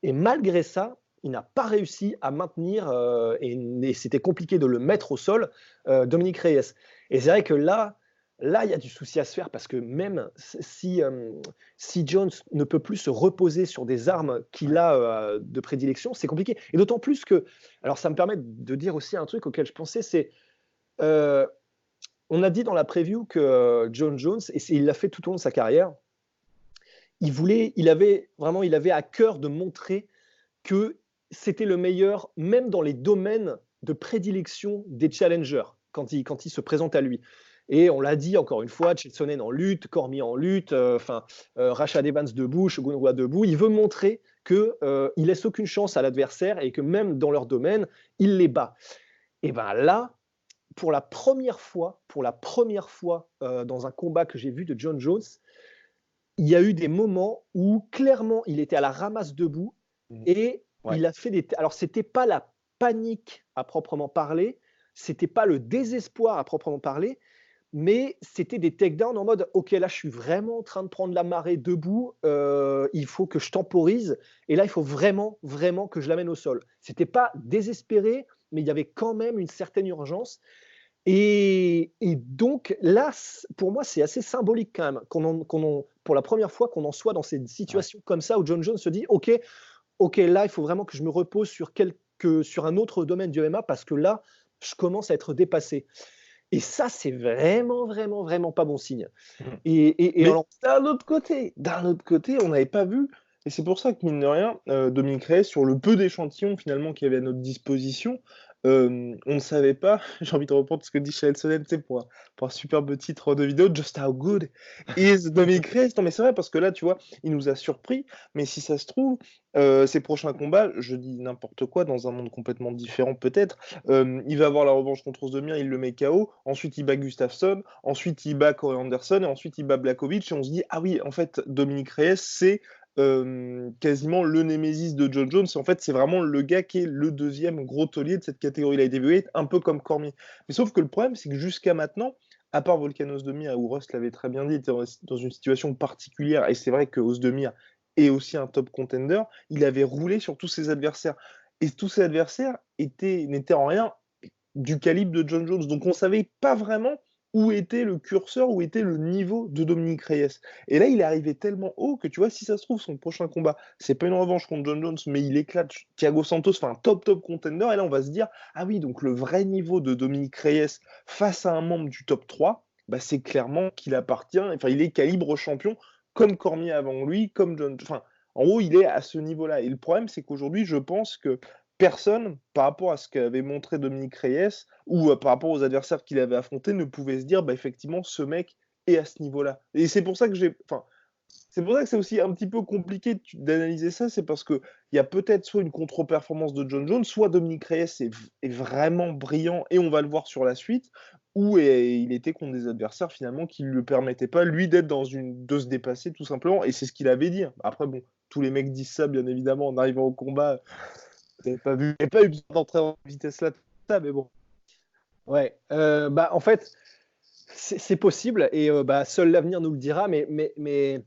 Speaker 2: et malgré ça, il n'a pas réussi à maintenir, et c'était compliqué de le mettre au sol, Dominique Reyes. Et c'est vrai que là, il y a du souci à se faire, parce que même si Jones ne peut plus se reposer sur des armes qu'il a de prédilection, c'est compliqué. Et d'autant plus que, alors ça me permet de dire aussi un truc auquel je pensais, c'est, euh, on a dit dans la preview que John Jones, il l'a fait tout au long de sa carrière, il avait à cœur de montrer que c'était le meilleur, même dans les domaines de prédilection des challengers, quand il se présente à lui. Et on l'a dit encore une fois, Chelsonen en lutte, Cormier en lutte, Rashad Evans debout, Shogun Rua debout. Il veut montrer qu'il ne laisse aucune chance à l'adversaire et que même dans leur domaine, il les bat. Et bien là, pour la première fois dans un combat que j'ai vu de John Jones, il y a eu des moments où clairement il était à la ramasse debout et
Speaker 1: Ouais.
Speaker 2: il a fait des. Alors c'était pas la panique à proprement parler, c'était pas le désespoir à proprement parler, mais c'était des takedowns en mode ok, là je suis vraiment en train de prendre la marée debout, il faut que je temporise et là il faut vraiment vraiment que je l'amène au sol. C'était pas désespéré, mais il y avait quand même une certaine urgence. Et donc là, pour moi, c'est assez symbolique quand même pour la première fois qu'on en soit dans cette situation comme ça où John Jones se dit ok, là, il faut vraiment que je me repose sur un autre domaine du MMA parce que là, je commence à être dépassé. Et ça, c'est vraiment, vraiment, vraiment pas bon signe.
Speaker 1: Mais
Speaker 2: Alors,
Speaker 1: d'un autre côté, on n'avait pas vu, et c'est pour ça que mine de rien, Dominique Reyes, sur le peu d'échantillons finalement qu'il y avait à notre disposition, on ne savait pas, j'ai envie de reprendre ce que dit Chael Sonnen, tu sais, pour un superbe titre de vidéo, Just How Good is Dominique Reyes. Non mais c'est vrai, parce que là, tu vois, il nous a surpris, mais si ça se trouve, ses prochains combats, je dis n'importe quoi, dans un monde complètement différent peut-être, il va avoir la revanche contre Ozdemir, il le met KO, ensuite il bat Gustafsson, ensuite il bat Corey Anderson, et ensuite il bat Blachowicz, et on se dit, ah oui, en fait, Dominique Reyes, c'est quasiment le némésis de John Jones. En fait, c'est vraiment le gars qui est le deuxième gros taulier de cette catégorie light heavyweight, un peu comme Cormier. Mais sauf que le problème, c'est que jusqu'à maintenant, à part Volkan Ozdemir, où Rust l'avait très bien dit, était dans une situation particulière, et c'est vrai que Ozdemir est aussi un top contender, il avait roulé sur tous ses adversaires. Et tous ses adversaires n'étaient en rien du calibre de John Jones. Donc on savait pas vraiment où était le curseur, où était le niveau de Dominique Reyes. Et là, il est arrivé tellement haut que tu vois, si ça se trouve, son prochain combat, c'est pas une revanche contre John Jones, mais il éclate Thiago Santos, enfin un top contender. Et là, on va se dire, ah oui, donc le vrai niveau de Dominique Reyes face à un membre du top 3, bah, c'est clairement qu'il appartient, enfin, il est calibre champion, comme Cormier avant lui, comme John. Enfin, en gros, il est à ce niveau-là. Et le problème, c'est qu'aujourd'hui, je pense que personne, par rapport à ce qu'avait montré Dominique Reyes, ou par rapport aux adversaires qu'il avait affrontés, ne pouvait se dire, bah, effectivement, ce mec est à ce niveau-là. Et c'est pour ça que c'est pour ça que c'est aussi un petit peu compliqué d'analyser ça, c'est parce qu'il y a peut-être soit une contre-performance de John Jones, soit Dominique Reyes est vraiment brillant, et on va le voir sur la suite, ou il était contre des adversaires finalement qui ne lui permettaient pas, lui, de se dépasser tout simplement, et c'est ce qu'il avait dit. Après, bon, tous les mecs disent ça, bien évidemment, en arrivant au combat. J'avais pas eu besoin d'entrer en vitesse là, tout ça, mais bon.
Speaker 2: ouais, en fait, c'est possible et seul l'avenir nous le dira, mais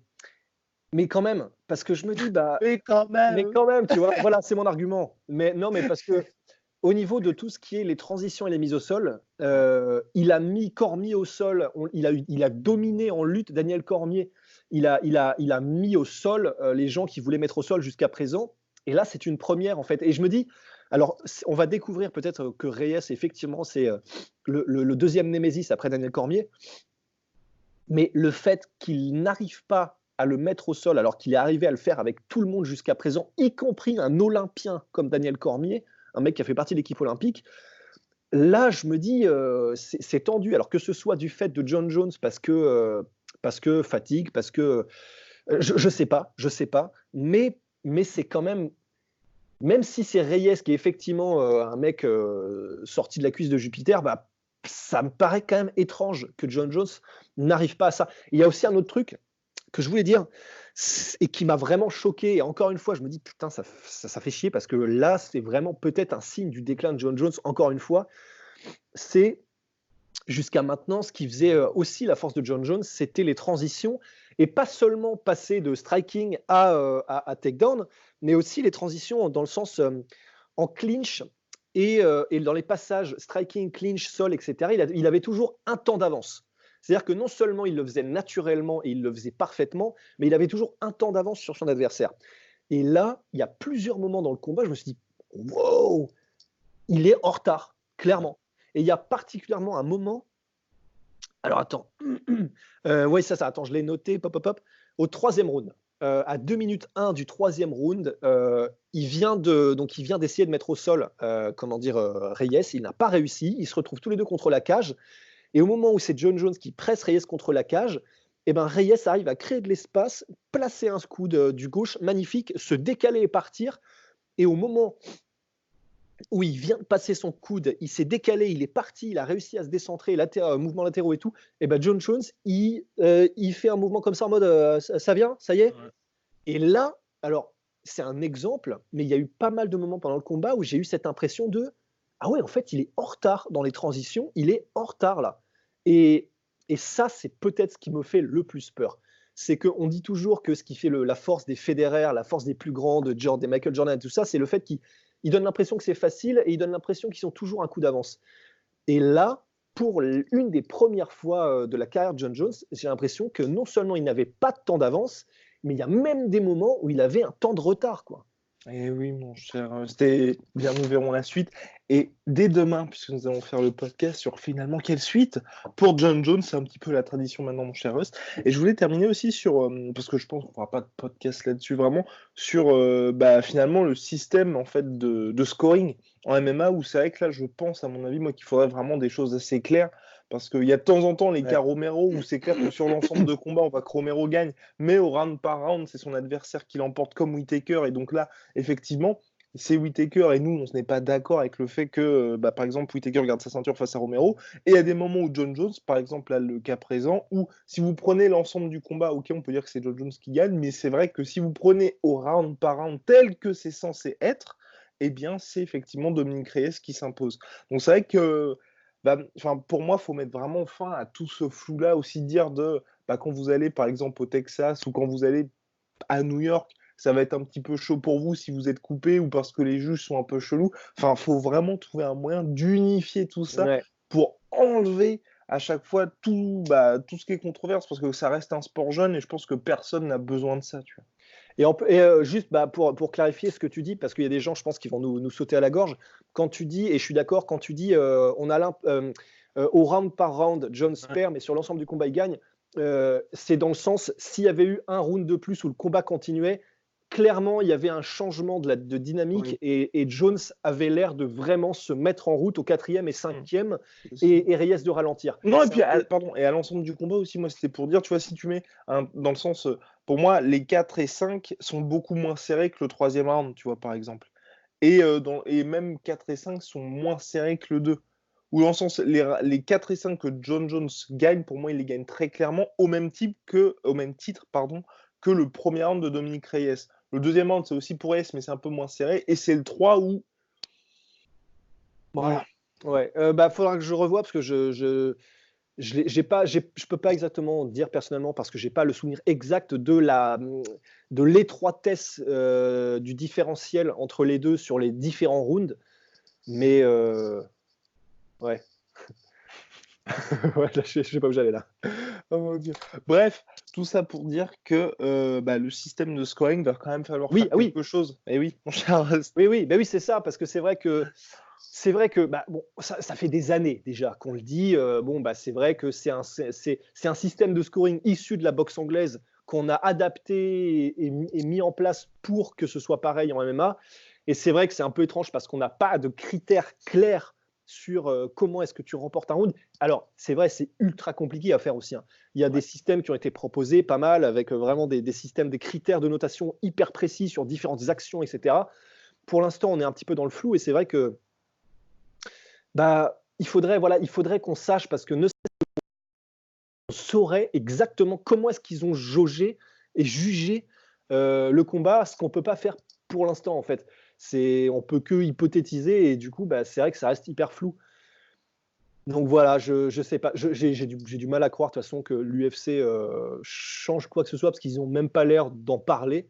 Speaker 2: quand même, parce que je me dis, mais quand même, tu vois, voilà, c'est mon argument. Mais non, mais parce que au niveau de tout ce qui est les transitions et les mises au sol, il a mis Cormier au sol, il a dominé en lutte Daniel Cormier. Il a mis au sol les gens qui voulaient mettre au sol jusqu'à présent. Et là, c'est une première, en fait. Et je me dis, alors, on va découvrir peut-être que Reyes, effectivement, c'est le deuxième némésis après Daniel Cormier. Mais le fait qu'il n'arrive pas à le mettre au sol alors qu'il est arrivé à le faire avec tout le monde jusqu'à présent, y compris un Olympien comme Daniel Cormier, un mec qui a fait partie de l'équipe olympique, là, je me dis, c'est tendu. Alors que ce soit du fait de John Jones parce que fatigue, parce que je sais pas, mais c'est quand même si c'est Reyes qui est effectivement un mec sorti de la cuisse de Jupiter, bah, ça me paraît quand même étrange que John Jones n'arrive pas à ça. Il y a aussi un autre truc que je voulais dire, et qui m'a vraiment choqué. Et encore une fois, je me dis, putain, ça fait chier parce que là, c'est vraiment peut-être un signe du déclin de John Jones. Encore une fois, c'est jusqu'à maintenant, ce qui faisait aussi la force de John Jones, c'était les transitions et pas seulement passer de striking à takedown, mais aussi les transitions dans le sens en clinch et dans les passages striking, clinch, sol, etc. Il avait toujours un temps d'avance. C'est-à-dire que non seulement il le faisait naturellement et il le faisait parfaitement, mais il avait toujours un temps d'avance sur son adversaire. Et là, il y a plusieurs moments dans le combat, je me suis dit, wow, il est en retard, clairement. Et il y a particulièrement un moment. Alors attends. Oui, ça. Attends, je l'ai noté. Pop, pop, pop. Au troisième round. À 2 minutes 1 du troisième round, il vient d'essayer de mettre au sol Reyes. Il n'a pas réussi. Ils se retrouvent tous les deux contre la cage. Et au moment où c'est John Jones qui presse Reyes contre la cage, eh ben Reyes arrive à créer de l'espace, placer un coude du gauche magnifique, se décaler et partir. Et au moment où il vient de passer son coude, il s'est décalé, il est parti, il a réussi à se décentrer, mouvements latéraux et tout, et ben John Jones, il fait un mouvement comme ça en mode ça vient, ça y est. Ouais. Et là, alors, c'est un exemple, mais il y a eu pas mal de moments pendant le combat où j'ai eu cette impression de ah ouais, en fait, il est en retard dans les transitions, il est en retard là. Et ça, c'est peut-être ce qui me fait le plus peur. C'est qu'on dit toujours que ce qui fait la force des Federer, la force des plus grands, des Michael Jordan et tout ça, c'est le fait qu'ils donnent l'impression que c'est facile et ils donnent l'impression qu'ils sont toujours un coup d'avance. Et là, pour une des premières fois de la carrière de John Jones, j'ai l'impression que non seulement il n'avait pas de temps d'avance, mais il y a même des moments où il avait un temps de retard, quoi.
Speaker 1: Eh oui, mon cher, c'était bien, nous verrons la suite. Et dès demain, puisque nous allons faire le podcast sur finalement quelle suite pour John Jones, c'est un petit peu la tradition maintenant, mon cher Rust. Et je voulais terminer aussi sur, parce que je pense qu'on ne fera pas de podcast là-dessus vraiment, sur finalement le système en fait de scoring en MMA, où c'est vrai que là, je pense, à mon avis, moi, qu'il faudrait vraiment des choses assez claires. Parce qu'il y a de temps en temps les cas Romero où c'est clair que sur l'ensemble de combat, on voit que Romero gagne, mais au round par round, c'est son adversaire qui l'emporte comme Whittaker. Et donc là, effectivement, c'est Whittaker et nous, on n'est pas d'accord avec le fait que, par exemple, Whittaker garde sa ceinture face à Romero. Et il y a des moments où John Jones, par exemple, là, le cas présent, où si vous prenez l'ensemble du combat, ok, on peut dire que c'est John Jones qui gagne, mais c'est vrai que si vous prenez au round par round tel que c'est censé être, eh bien, c'est effectivement Dominique Reyes qui s'impose. Donc c'est vrai que pour moi, il faut mettre vraiment fin à tout ce flou-là, aussi dire quand vous allez par exemple au Texas ou quand vous allez à New York, ça va être un petit peu chaud pour vous si vous êtes coupé ou parce que les juges sont un peu chelous. Enfin, il faut vraiment trouver un moyen d'unifier tout ça pour enlever à chaque fois tout ce qui est controverse, parce que ça reste un sport jeune et je pense que personne n'a besoin de ça, tu vois.
Speaker 2: Et juste pour clarifier ce que tu dis, parce qu'il y a des gens, je pense, qui vont nous sauter à la gorge, quand tu dis, et je suis d'accord, quand tu dis on a au round par round, Jones perd, mais sur l'ensemble du combat, il gagne, c'est dans le sens, s'il y avait eu un round de plus où le combat continuait, clairement, il y avait un changement de dynamique et Jones avait l'air de vraiment se mettre en route au 4e et 5e et Reyes de ralentir.
Speaker 1: Non, et puis, et à l'ensemble du combat aussi, moi, c'était pour dire, tu vois, si tu mets dans le sens, pour moi, les 4 et 5 sont beaucoup moins serrés que le 3e round, tu vois, par exemple. Et même 4 et 5 sont moins serrés que le 2. Ou dans le sens, les 4 et 5 que John Jones gagne, pour moi, il les gagne très clairement au même titre que le premier round de Dominique Reyes. Le deuxième round, c'est aussi pour Reyes, mais c'est un peu moins serré. Et c'est le 3 où...
Speaker 2: Voilà. Ouais, faudra que je revoie parce que je peux pas exactement dire personnellement parce que j'ai pas le souvenir exact de l'étroitesse du différentiel entre les deux sur les différents rounds, mais ouais. Ouais, là, je sais pas où j'allais là.
Speaker 1: Oh mon Dieu. Bref, tout ça pour dire que le système de scoring va quand même falloir faire quelque chose. Et oui, mon cher.
Speaker 2: Oui, c'est ça, parce que c'est vrai que ça fait des années déjà qu'on le dit. C'est vrai que c'est un système de scoring issu de la boxe anglaise qu'on a adapté et mis en place pour que ce soit pareil en MMA. Et c'est vrai que c'est un peu étrange parce qu'on n'a pas de critères clairs sur comment est-ce que tu remportes un round. Alors, c'est vrai, c'est ultra compliqué à faire aussi. Hein. Il y a des systèmes qui ont été proposés pas mal avec vraiment des systèmes, des critères de notation hyper précis sur différentes actions, etc. Pour l'instant, on est un petit peu dans le flou et c'est vrai que il faudrait qu'on sache parce que on saurait exactement comment est-ce qu'ils ont jaugé et juger le combat, ce qu'on peut pas faire pour l'instant en fait. On peut que hypothétiser et du coup, bah, c'est vrai que ça reste hyper flou. Donc voilà, je sais pas, j'ai du mal à croire de toute façon que l'UFC change quoi que ce soit parce qu'ils ont même pas l'air d'en parler.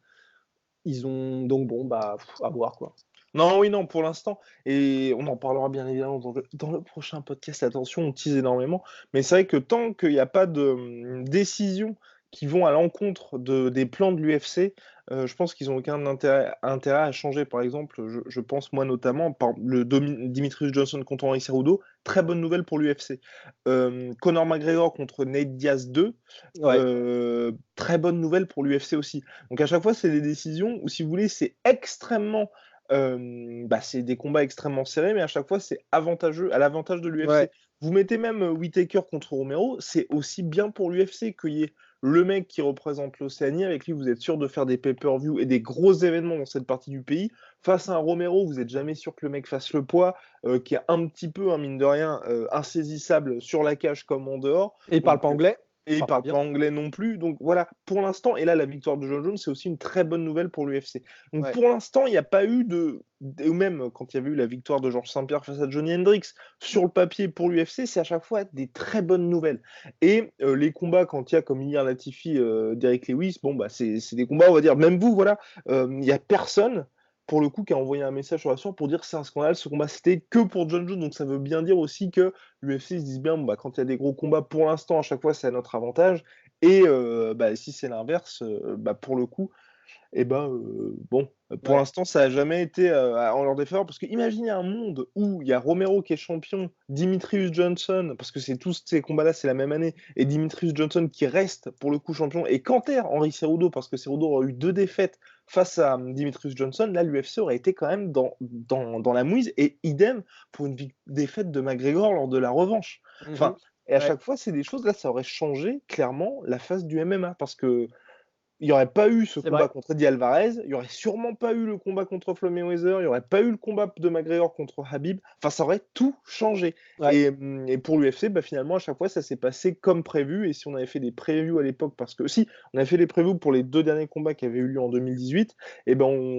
Speaker 2: Ils ont donc bon bah à voir quoi.
Speaker 1: Non, oui, non, pour l'instant, et on en parlera bien évidemment dans le prochain podcast. Attention, on tease énormément, mais c'est vrai que tant qu'il n'y a pas de décisions qui vont à l'encontre des plans de l'UFC, je pense qu'ils n'ont aucun intérêt à changer. Par exemple, je pense moi notamment par Dimitrius Johnson contre Henry Cejudo, très bonne nouvelle pour l'UFC. Conor McGregor contre Nate Diaz 2,
Speaker 2: Ouais,
Speaker 1: très bonne nouvelle pour l'UFC aussi. Donc à chaque fois, c'est des décisions où, si vous voulez, c'est extrêmement c'est des combats extrêmement serrés, mais à chaque fois, c'est avantageux, à l'avantage de l'UFC.
Speaker 2: ouais.
Speaker 1: Vous mettez même Whittaker contre Romero, c'est aussi bien pour l'UFC qu'il y ait le mec qui représente l'Océanie, avec lui, vous êtes sûr de faire des pay-per-view et des gros événements dans cette partie du pays. Face à un Romero, vous n'êtes jamais sûr que le mec fasse le poids, qui est un petit peu, mine de rien, insaisissable sur la cage comme en dehors.
Speaker 2: Et ils
Speaker 1: Donc,
Speaker 2: parlent pas anglais,
Speaker 1: et il
Speaker 2: parle pas
Speaker 1: parle
Speaker 2: bien.
Speaker 1: pas anglais non plus. Donc voilà, pour l'instant, et là, la victoire de John Jones, c'est aussi une très bonne nouvelle pour l'UFC. Donc
Speaker 2: Ouais,
Speaker 1: pour l'instant, il n'y a pas eu ou même quand il y avait eu la victoire de Georges Saint-Pierre face à Johnny Hendricks, sur le papier pour l'UFC, c'est à chaque fois des très bonnes nouvelles. Et les combats, quand il y a comme hier Latifi, Derek Lewis, bon, bah, c'est des combats, on va dire, même vous, voilà, il n'y a personne pour le coup, qui a envoyé un message sur la soirée pour dire que c'est un scandale, ce combat c'était que pour John Jones, donc ça veut bien dire aussi que l'UFC se disent bien, bon, bah, quand il y a des gros combats, pour l'instant, à chaque fois, c'est à notre avantage, et si c'est l'inverse, pour le coup, et bon, pour
Speaker 2: ouais.
Speaker 1: l'instant, ça a jamais été en leur défaveur. Parce que imaginez un monde où il y a Romero qui est champion, Dimitrius Johnson, parce que c'est tous ces combats-là, c'est la même année, et Dimitrius Johnson qui reste pour le coup champion, et Canter, Henry Cejudo, parce que Cejudo aura eu 2 défaites face à Dimitrius Johnson, là, l'UFC aurait été quand même dans la mouise, et idem pour une défaite de McGregor lors de la revanche. Enfin,
Speaker 2: Mhm.
Speaker 1: et à
Speaker 2: Ouais,
Speaker 1: chaque fois, c'est des choses, là, ça aurait changé clairement la face du MMA, parce que il n'y aurait pas eu ce
Speaker 2: c'est
Speaker 1: combat
Speaker 2: vrai.
Speaker 1: contre Eddie Alvarez, il n'y aurait sûrement pas eu le combat contre Floyd Mayweather, il n'y aurait pas eu le combat de McGregor contre Habib. Enfin, ça aurait tout changé.
Speaker 2: Ouais,
Speaker 1: Et pour l'UFC, finalement, à chaque fois, ça s'est passé comme prévu. Et si on avait fait des previews à l'époque, parce que si on avait fait les previews pour les 2 derniers combats qui avaient eu lieu en 2018, et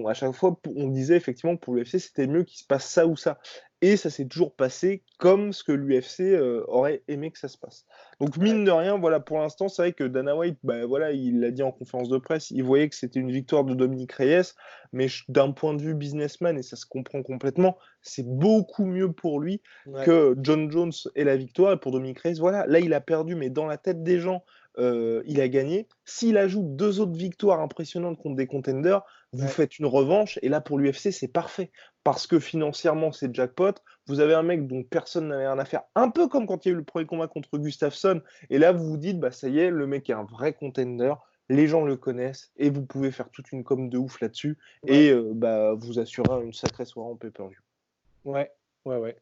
Speaker 1: à chaque fois, on disait effectivement pour l'UFC, c'était mieux qu'il se passe ça ou ça. Et ça s'est toujours passé comme ce que l'UFC aurait aimé que ça se passe. Donc
Speaker 2: ouais,
Speaker 1: mine de rien, voilà, pour l'instant, c'est vrai que Dana White, voilà, il l'a dit en conférence de presse, il voyait que c'était une victoire de Dominic Reyes, mais d'un point de vue businessman, et ça se comprend complètement, c'est beaucoup mieux pour lui
Speaker 2: ouais,
Speaker 1: que John Jones ait la victoire. Et pour Dominic Reyes, voilà, là, il a perdu, mais dans la tête des gens, il a gagné. S'il ajoute 2 autres victoires impressionnantes contre des contenders, vous
Speaker 2: ouais.
Speaker 1: faites une revanche, et là, pour l'UFC, c'est parfait. Parce que financièrement, c'est jackpot. Vous avez un mec dont personne n'avait rien à faire. Un peu comme quand il y a eu le premier combat contre Gustafsson. Et là, vous vous dites, ça y est, le mec est un vrai contender. Les gens le connaissent. Et vous pouvez faire toute une com de ouf là-dessus.
Speaker 2: Ouais,
Speaker 1: Et vous assurez une sacrée soirée en pay-per-view.
Speaker 2: ouais, ouais, ouais,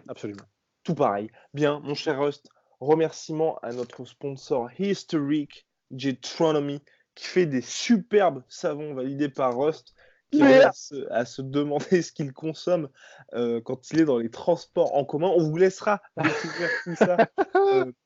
Speaker 2: absolument.
Speaker 1: Tout pareil. Bien, mon cher Rust, remerciements à notre sponsor Historic Jetronomy qui fait des superbes savons validés par Rust, qui revient à se demander ce qu'il consomme quand il est dans les transports en commun. On vous laissera découvrir tout ça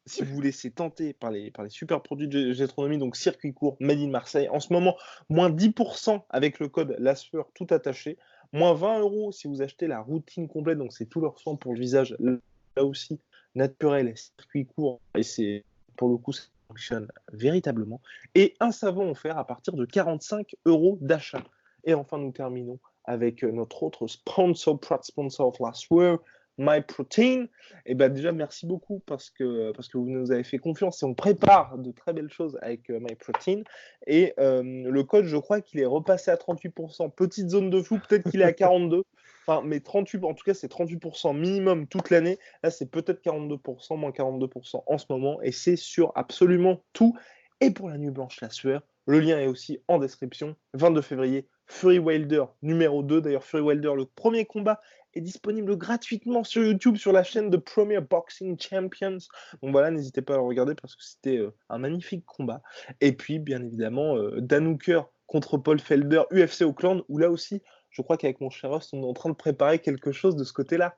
Speaker 1: si vous vous laissez tenter par les super produits de Jetronomy, donc circuit court, Made in Marseille. En ce moment, moins 10% avec le code LASFEUR tout attaché. Moins 20 € si vous achetez la routine complète, donc c'est tout leur soin pour le visage, là aussi, naturel, circuit court, et c'est pour le coup, ça fonctionne véritablement. Et un savon offert à partir de 45 € d'achat. Et enfin, nous terminons avec notre autre sponsor, proud sponsor of Last Word, MyProtein. Et déjà, merci beaucoup parce que vous nous avez fait confiance et on prépare de très belles choses avec MyProtein. Et le code, je crois qu'il est repassé à 38%. Petite zone de flou, peut-être qu'il est à 42%. Enfin, mais 38, en tout cas, c'est 38% minimum toute l'année. Là, c'est peut-être 42%, moins 42% en ce moment. Et c'est sur absolument tout. Et pour la nuit blanche, la sueur, le lien est aussi en description. 22 février, Fury Wilder numéro 2. D'ailleurs, Fury Wilder, le premier combat, est disponible gratuitement sur YouTube, sur la chaîne de Premier Boxing Champions. Donc voilà, n'hésitez pas à le regarder parce que c'était un magnifique combat. Et puis, bien évidemment, Dan Hooker contre Paul Felder, UFC Auckland, où là aussi, je crois qu'avec mon cher Ross, on est en train de préparer quelque chose de ce côté-là.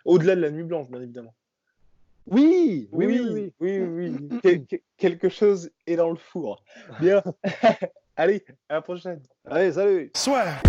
Speaker 1: Au-delà de la nuit blanche, bien évidemment.
Speaker 2: Oui, oui, oui,
Speaker 1: Oui,
Speaker 2: oui,
Speaker 1: oui, oui,
Speaker 2: oui.
Speaker 1: oui. Quelque chose est dans le four. Bien. Allez, à la prochaine.
Speaker 2: Allez, salut!
Speaker 3: Swear.